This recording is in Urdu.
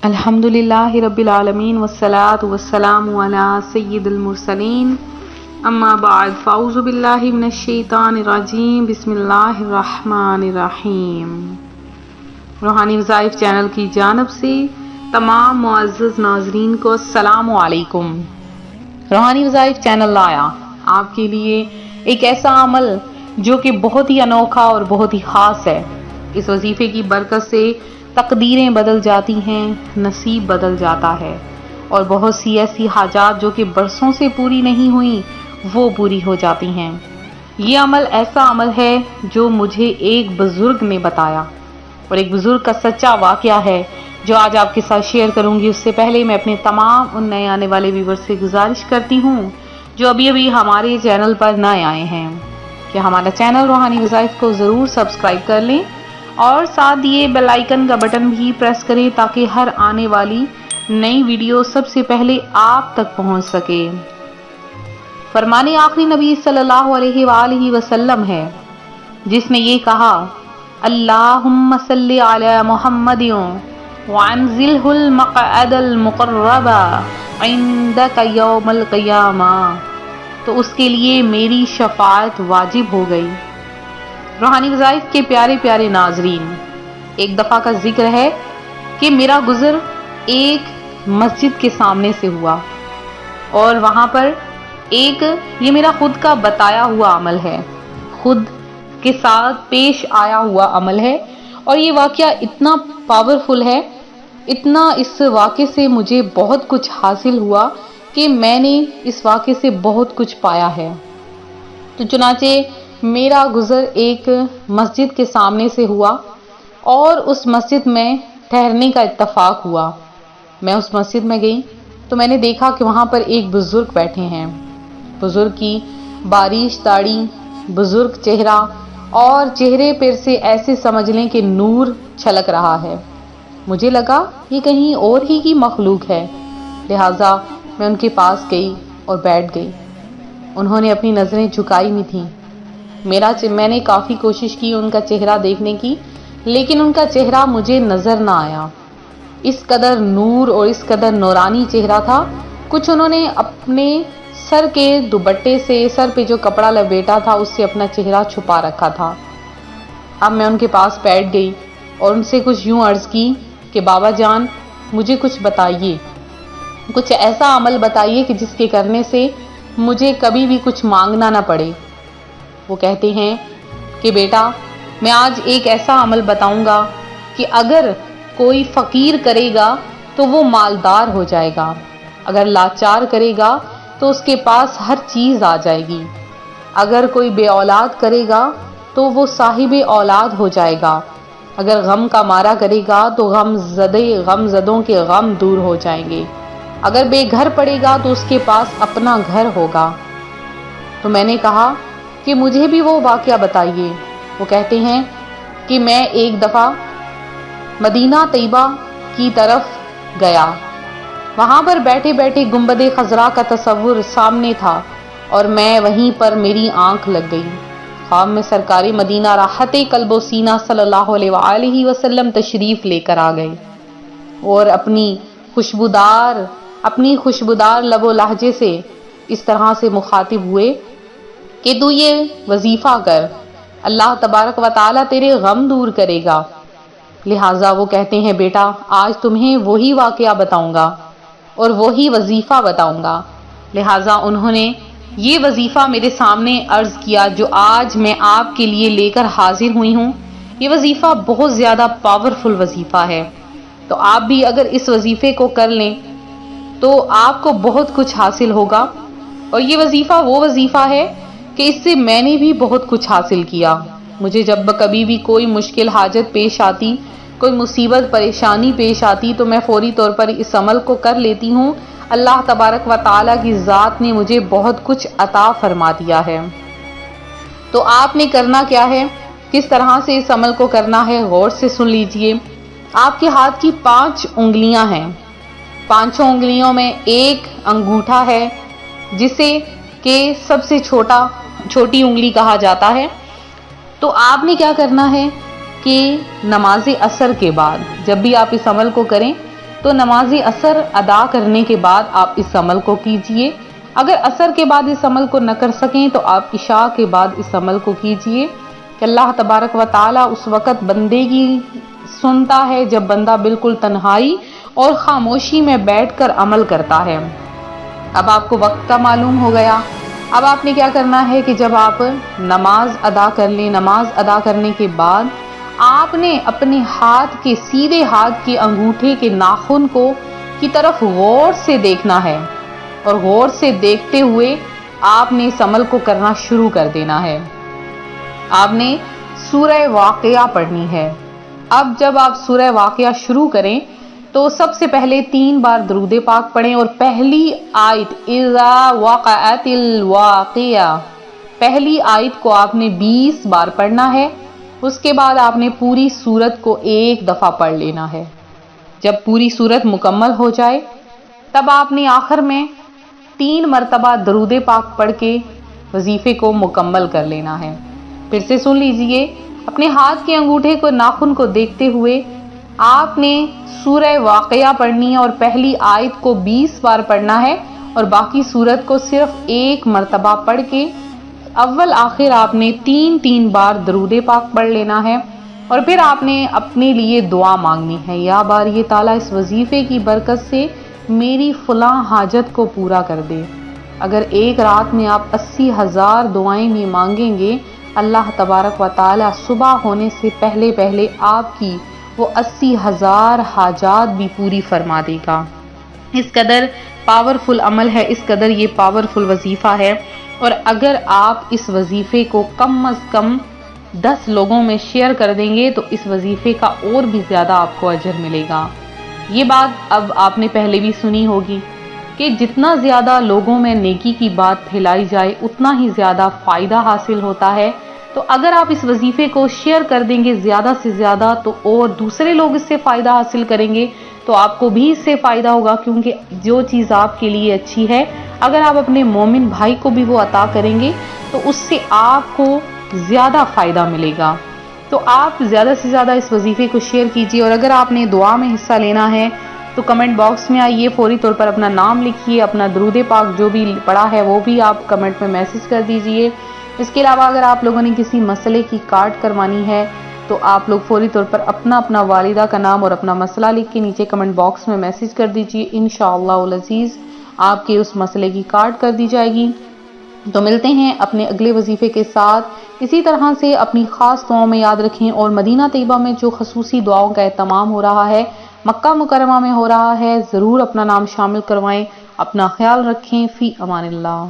الحمدللہ رب العالمین والصلاة والسلام علی سید المرسلین اما بعد فاعوذ باللہ من الشیطان الرجیم بسم اللہ الرحمن الرحیم۔ روحانی وظائف چینل کی جانب سے تمام معزز ناظرین کو السلام علیکم۔ روحانی وظائف چینل لایا آپ کے لیے ایک ایسا عمل جو کہ بہت ہی انوکھا اور بہت ہی خاص ہے۔ اس وظیفے کی برکت سے تقدیریں بدل جاتی ہیں، نصیب بدل جاتا ہے، اور بہت سی ایسی حاجات جو کہ برسوں سے پوری نہیں ہوئیں وہ پوری ہو جاتی ہیں۔ یہ عمل ایسا عمل ہے جو مجھے ایک بزرگ نے بتایا، اور ایک بزرگ کا سچا واقعہ ہے جو آج آپ کے ساتھ شیئر کروں گی۔ اس سے پہلے میں اپنے تمام ان نئے آنے والے ویورز سے گزارش کرتی ہوں جو ابھی ہمارے چینل پر نئے آئے ہیں کہ ہمارا چینل روحانی وظائف کو ضرور سبسکرائب کر لیں اور ساتھ یہ بیل آئیکن کا بٹن بھی پریس کریں تاکہ ہر آنے والی نئی ویڈیو سب سے پہلے آپ تک پہنچ سکے۔ فرمانے آخری نبی صلی اللہ علیہ وآلہ وسلم ہے جس نے یہ کہا، اللہم صلی علی محمد وانزلہ المقعد المقرب عندک یوم القیامہ، تو اس کے لیے میری شفاعت واجب ہو گئی۔ روحانی وظائف کے پیارے پیارے ناظرین، ایک دفعہ کا ذکر ہے کہ میرا گزر ایک مسجد کے سامنے سے ہوا، اور وہاں پر یہ میرا خود کا بتایا ہوا عمل ہے، خود کے ساتھ پیش آیا ہوا عمل ہے، اور یہ واقعہ اتنا پاورفل ہے، اتنا اس واقعے سے مجھے بہت کچھ حاصل ہوا کہ میں نے اس واقعے سے بہت کچھ پایا ہے۔ تو چنانچہ میرا گزر ایک مسجد کے سامنے سے ہوا، اور اس مسجد میں ٹھہرنے کا اتفاق ہوا۔ میں اس مسجد میں گئی تو میں نے دیکھا کہ وہاں پر ایک بزرگ بیٹھے ہیں۔ بزرگ کی باریش داڑھی، بزرگ چہرہ، اور چہرے پر سے ایسے سمجھ لیں کہ نور چھلک رہا ہے۔ مجھے لگا یہ کہیں اور ہی کی مخلوق ہے، لہٰذا میں ان کے پاس گئی اور بیٹھ گئی۔ انہوں نے اپنی نظریں جھکائی ہوئی تھیں۔ میں نے کافی کوشش کی ان کا چہرہ دیکھنے کی، لیکن ان کا چہرہ مجھے نظر نہ آیا۔ اس قدر نور اور اس قدر نورانی چہرہ تھا۔ کچھ انہوں نے اپنے سر کے دوپٹے سے، سر پہ جو کپڑا لپیٹا تھا اس سے اپنا چہرہ چھپا رکھا تھا۔ اب میں ان کے پاس بیٹھ گئی اور ان سے کچھ یوں عرض کی کہ بابا جان، مجھے کچھ بتائیے، کچھ ایسا عمل بتائیے کہ جس کے کرنے سے مجھے کبھی بھی کچھ مانگنا نہ پڑے۔ وہ کہتے ہیں کہ بیٹا، میں آج ایک ایسا عمل بتاؤں گا کہ اگر کوئی فقیر کرے گا تو وہ مالدار ہو جائے گا، اگر لاچار کرے گا تو اس کے پاس ہر چیز آ جائے گی، اگر کوئی بے اولاد کرے گا تو وہ صاحب اولاد ہو جائے گا، اگر غم کا مارا کرے گا تو غم زدوں کے غم دور ہو جائیں گے، اگر بے گھر پڑے گا تو اس کے پاس اپنا گھر ہوگا۔ تو میں نے کہا کہ مجھے بھی وہ واقعہ بتائیے۔ وہ کہتے ہیں کہ میں ایک دفعہ مدینہ طیبہ کی طرف گیا، وہاں پر بیٹھے بیٹھے گنبد خضرا کا تصور سامنے تھا، اور میں وہیں پر میری آنکھ لگ گئی۔ خواب میں سرکار مدینہ راحت قلب و سینہ صلی اللہ علیہ وآلہ وسلم تشریف لے کر آ گئے، اور اپنی خوشبودار لب و لہجے سے اس طرح سے مخاطب ہوئے کہ تو یہ وظیفہ کر، اللہ تبارک و تعالیٰ تیرے غم دور کرے گا۔ لہٰذا وہ کہتے ہیں بیٹا، آج تمہیں وہی واقعہ بتاؤں گا اور وہی وظیفہ بتاؤں گا۔ لہٰذا انہوں نے یہ وظیفہ میرے سامنے عرض کیا جو آج میں آپ کے لیے لے کر حاضر ہوئی ہوں۔ یہ وظیفہ بہت زیادہ پاورفل وظیفہ ہے، تو آپ بھی اگر اس وظیفے کو کر لیں تو آپ کو بہت کچھ حاصل ہوگا۔ اور یہ وظیفہ وہ وظیفہ ہے کہ اس سے میں نے بھی بہت کچھ حاصل کیا۔ مجھے جب کبھی بھی کوئی مشکل حاجت پیش آتی، کوئی مصیبت پریشانی پیش آتی، تو میں فوری طور پر اس عمل کو کر لیتی ہوں۔ اللہ تبارک و تعالیٰ کی ذات نے مجھے بہت کچھ عطا فرما دیا ہے۔ تو آپ نے کرنا کیا ہے، کس طرح سے اس عمل کو کرنا ہے، غور سے سن لیجئے۔ آپ کے ہاتھ کی 5 انگلیاں ہیں، 5 انگلیوں میں ایک انگوٹھا ہے جسے کہ سب سے چھوٹی انگلی کہا جاتا ہے۔ تو آپ نے کیا کرنا ہے کہ نماز عصر کے بعد جب بھی آپ اس عمل کو کریں تو نماز عصر ادا کرنے کے بعد آپ اس عمل کو کیجئے۔ اگر عصر کے بعد اس عمل کو نہ کر سکیں تو آپ عشاء کے بعد اس عمل کو کیجئے کہ اللہ تبارک و تعالیٰ اس وقت بندے کی سنتا ہے جب بندہ بالکل تنہائی اور خاموشی میں بیٹھ کر عمل کرتا ہے۔ اب آپ کو وقت کا معلوم ہو گیا۔ اب آپ نے کیا کرنا ہے کہ جب آپ نماز ادا کر لیں، نماز ادا کرنے کے بعد آپ نے اپنے ہاتھ کے سیدھے ہاتھ کے انگوٹھے کے ناخن کی طرف غور سے دیکھنا ہے، اور غور سے دیکھتے ہوئے آپ نے اس عمل کو کرنا شروع کر دینا ہے۔ آپ نے سورہ واقعہ پڑھنی ہے۔ اب جب آپ سورہ واقعہ شروع کریں تو سب سے پہلے 3 بار درود پاک پڑھیں، اور پہلی آیت اذا وقعت الواقعہ، پہلی آیت کو آپ نے 20 بار پڑھنا ہے۔ اس کے بعد آپ نے پوری سورت کو 1 دفعہ پڑھ لینا ہے۔ جب پوری سورت مکمل ہو جائے تب آپ نے آخر میں 3 مرتبہ درود پاک پڑھ کے وظیفے کو مکمل کر لینا ہے۔ پھر سے سن لیجئے، اپنے ہاتھ کے انگوٹھے کو ناخن کو دیکھتے ہوئے آپ نے سورہ واقعہ پڑھنی ہے، اور پہلی آیت کو 20 بار پڑھنا ہے، اور باقی سورت کو صرف 1 مرتبہ پڑھ کے اول آخر آپ نے 3 بار درود پاک پڑھ لینا ہے۔ اور پھر آپ نے اپنے لیے دعا مانگنی ہے، یا باری تعالیٰ اس وظیفے کی برکت سے میری فلاں حاجت کو پورا کر دے۔ اگر ایک رات میں آپ 80,000 دعائیں بھی مانگیں گے، اللہ تبارک و تعالیٰ صبح ہونے سے پہلے آپ کی وہ 80,000 حاجات بھی پوری فرما دے گا۔ اس قدر پاورفل عمل ہے، اس قدر یہ پاورفل وظیفہ ہے، اور اگر آپ اس وظیفے کو کم از کم 10 لوگوں میں شیئر کر دیں گے تو اس وظیفے کا اور بھی زیادہ آپ کو اجر ملے گا۔ یہ بات اب آپ نے پہلے بھی سنی ہوگی کہ جتنا زیادہ لوگوں میں نیکی کی بات پھیلائی جائے اتنا ہی زیادہ فائدہ حاصل ہوتا ہے۔ تو اگر آپ اس وظیفے کو شیئر کر دیں گے زیادہ سے زیادہ تو اور دوسرے لوگ اس سے فائدہ حاصل کریں گے، تو آپ کو بھی اس سے فائدہ ہوگا، کیونکہ جو چیز آپ کے لیے اچھی ہے اگر آپ اپنے مومن بھائی کو بھی وہ عطا کریں گے تو اس سے آپ کو زیادہ فائدہ ملے گا۔ تو آپ زیادہ سے زیادہ اس وظیفے کو شیئر کیجیے، اور اگر آپ نے دعا میں حصہ لینا ہے تو کمنٹ باکس میں آئیے، فوری طور پر اپنا نام لکھیے، اپنا درود پاک جو بھی پڑھا ہے وہ بھی آپ کمنٹ میں میسج کر دیجئے۔ اس کے علاوہ اگر آپ لوگوں نے کسی مسئلے کی کارڈ کروانی ہے تو آپ لوگ فوری طور پر اپنا والدہ کا نام اور اپنا مسئلہ لکھ کے نیچے کمنٹ باکس میں میسج کر دیجئے، انشاءاللہ العزیز آپ کے اس مسئلے کی کارڈ کر دی جائے گی۔ تو ملتے ہیں اپنے اگلے وظیفے کے ساتھ۔ اسی طرح سے اپنی خاص دعاؤں میں یاد رکھیں، اور مدینہ طیبہ میں جو خصوصی دعاؤں کا اہتمام ہو رہا ہے، مکہ مکرمہ میں ہو رہا ہے، ضرور اپنا نام شامل کروائیں۔ اپنا خیال رکھیں، فی امان اللہ۔